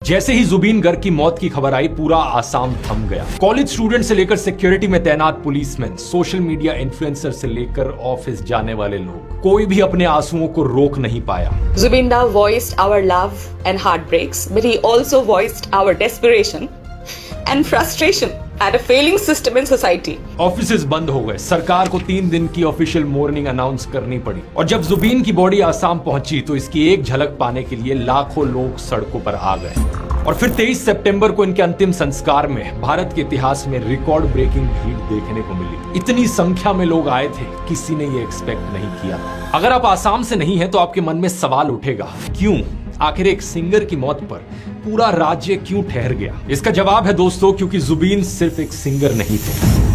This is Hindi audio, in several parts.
जैसे ही जुबीन गर्ग की मौत की खबर आई, पूरा आसाम थम गया। कॉलेज स्टूडेंट से लेकर सिक्योरिटी में तैनात पुलिसमैन, सोशल मीडिया इन्फ्लुएंसर से लेकर ऑफिस जाने वाले लोग, कोई भी अपने आंसुओं को रोक नहीं पाया। Zubinda voiced our love and heartbreaks, but he also voiced our desperation and frustration at a failing system in society. Offices बंद हो गए, सरकार को 3 दिन की ऑफिशियल मॉर्निंग अनाउंस करनी पड़ी, और जब जुबीन की बॉडी आसाम पहुंची तो इसकी एक झलक पाने के लिए लाखों लोग सड़कों पर आ गए। और फिर 23 सितंबर को इनके अंतिम संस्कार में भारत के इतिहास में रिकॉर्ड ब्रेकिंग भीड़ देखने को मिली। इतनी संख्या में लोग आए थे, किसी ने ये एक्सपेक्ट नहीं किया। अगर आप आसाम से नहीं हैं तो आपके मन में सवाल उठेगा, क्यों? आखिर एक सिंगर की मौत पर पूरा राज्य क्यों ठहर गया? इसका जवाब है दोस्तों, क्योंकि जुबीन सिर्फ एक सिंगर नहीं थे।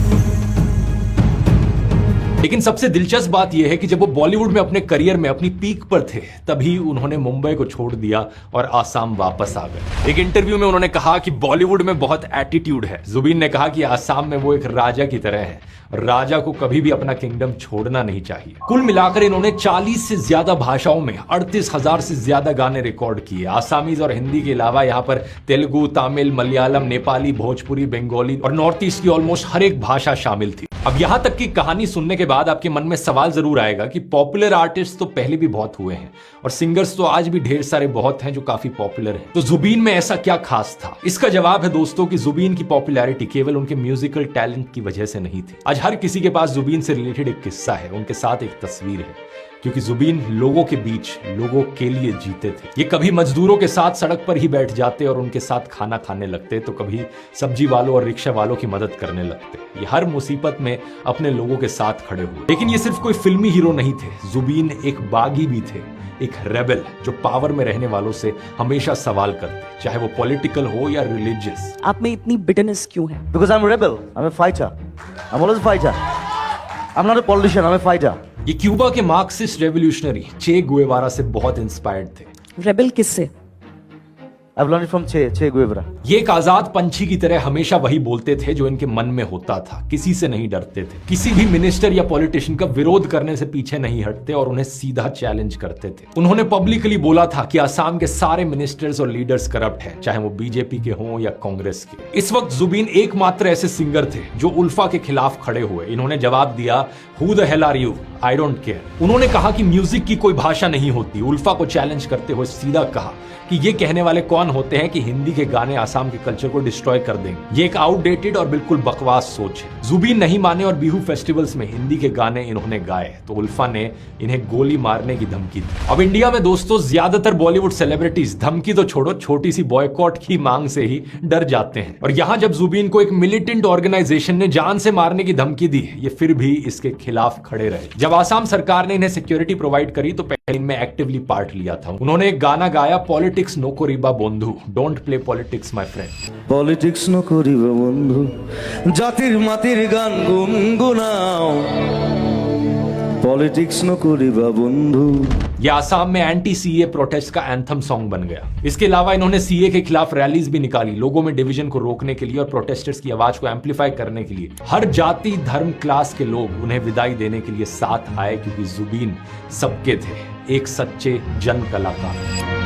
लेकिन सबसे दिलचस्प बात यह है कि जब वो बॉलीवुड में अपने करियर में अपनी पीक पर थे, तभी उन्होंने मुंबई को छोड़ दिया और आसाम वापस आ गए। एक इंटरव्यू में उन्होंने कहा कि बॉलीवुड में बहुत एटीट्यूड है। जुबीन ने कहा कि आसाम में वो एक राजा की तरह है, राजा को कभी भी अपना किंगडम छोड़ना नहीं चाहिए। कुल मिलाकर इन्होंने 40 से ज्यादा भाषाओं में 38,000 से ज्यादा गाने रिकॉर्ड किए। आसामीज और हिंदी के अलावा यहाँ पर तेलुगु, तमिल, मलयालम, नेपाली, भोजपुरी, बंगाली और नॉर्थ ईस्ट की ऑलमोस्ट हर एक भाषा शामिल थी। अब यहां तक की कहानी सुनने के बाद आपके मन में सवाल जरूर आएगा कि पॉपुलर आर्टिस्ट तो पहले भी बहुत हुए हैं और सिंगर्स तो आज भी ढेर सारे बहुत हैं जो काफी पॉपुलर हैं, तो जुबीन में ऐसा क्या खास था? इसका जवाब है दोस्तों कि जुबीन की पॉपुलैरिटी केवल उनके म्यूजिकल टैलेंट की वजह से नहीं थी। आज हर किसी के पास जुबीन से रिलेटेड एक किस्सा है, उनके साथ एक तस्वीर है, क्योंकि जुबीन लोगों के बीच, लोगों के लिए जीते थे। ये कभी मजदूरों के साथ सड़क पर ही बैठ जाते और उनके साथ खाना खाने लगते, तो कभी सब्जी वालों और रिक्शा वालों की मदद करने लगते। ये हर मुसीबत में अपने लोगों के साथ खड़े हुए। लेकिन ये सिर्फ कोई फिल्मी हीरो नहीं थे, जुबीन एक बागी भी थे, एक रेबल जो पावर में रहने वालों से हमेशा सवाल करते, चाहे वो पॉलिटिकल हो या रिलीजियस। आप में इतनी बिटरनेस क्यों है? Because I'm a rebel, I'm a fighter. I'm always a fighter. I'm not a politician, I'm a fighter. ये क्यूबा के मार्क्सिस्ट रेवोल्यूशनरी चे गुएवारा से बहुत इंस्पायर्ड थे। रेबल किससे? I've learned it from Che Guevara. ये एक आजाद पंछी की तरह हमेशा वही बोलते थे जो इनके मन में होता था, किसी से नहीं डरते थे, किसी भी मिनिस्टर या पॉलिटिशियन का विरोध करने से पीछे नहीं हटते और उन्हें सीधा चैलेंज करते थे। उन्होंने पब्लिकली बोला था कि आसाम के सारे मिनिस्टर्स और लीडर्स करप्ट हैं, चाहे वो बीजेपी के हों या कांग्रेस के। इस वक्त जुबीन एकमात्र ऐसे सिंगर थे जो उल्फा के खिलाफ खड़े हुए। इन्होंने जवाब दिया, who the hell are you, I don't care. उन्होंने कहा कि म्यूजिक की कोई भाषा नहीं होती। उल्फा को चैलेंज करते हुए सीधा कहा कि ये कहने वाले कौन होते हैं कि हिंदी के गाने आसाम के कल्चर को डिस्ट्रॉय कर देंगे। ये एक आउटडेटेड और बिल्कुल बकवास सोच है। जुबीन नहीं माने और बिहू फेस्टिवल्स में हिंदी के गाने इन्होंने गाए तो उल्फा ने इन्हें गोली मारने की धमकी दी। अब इंडिया में दोस्तों ज्यादातर बॉलीवुड सेलिब्रिटीज धमकी तो छोड़ो, छोटी सी बॉयकॉट की मांग से ही डर जाते हैं। और यहाँ जब जुबीन को एक मिलिटेंट ऑर्गेनाइजेशन ने जान से मारने की धमकी दी, ये फिर भी इसके खिलाफ खड़े रहे। जब आसाम सरकार ने इन्हें सिक्योरिटी प्रोवाइड करी तो पहले इनमें एक्टिवली पार्ट लिया था। उन्होंने एक गाना गाया, पॉलिटिक्स नो करिबा बंधु, don't play politics my friend. Politics नो करिबा बंधु, जातिर मातिर गान गुनगुनाओ, पॉलिटिक्स नो करिबा बंधु। ये आसाम में एंटी सीए प्रोटेस्ट का एंथम सॉन्ग बन गया। इसके अलावा इन्होंने सीए के खिलाफ रैलीज भी निकाली, लोगों में डिवीजन को रोकने के लिए और प्रोटेस्टर्स की आवाज को एम्पलीफाई करने के लिए। हर जाति, धर्म, क्लास के लोग उन्हें विदाई देने के लिए साथ आए, क्योंकि जुबीन सबके थे, एक सच्चे जन कलाकार।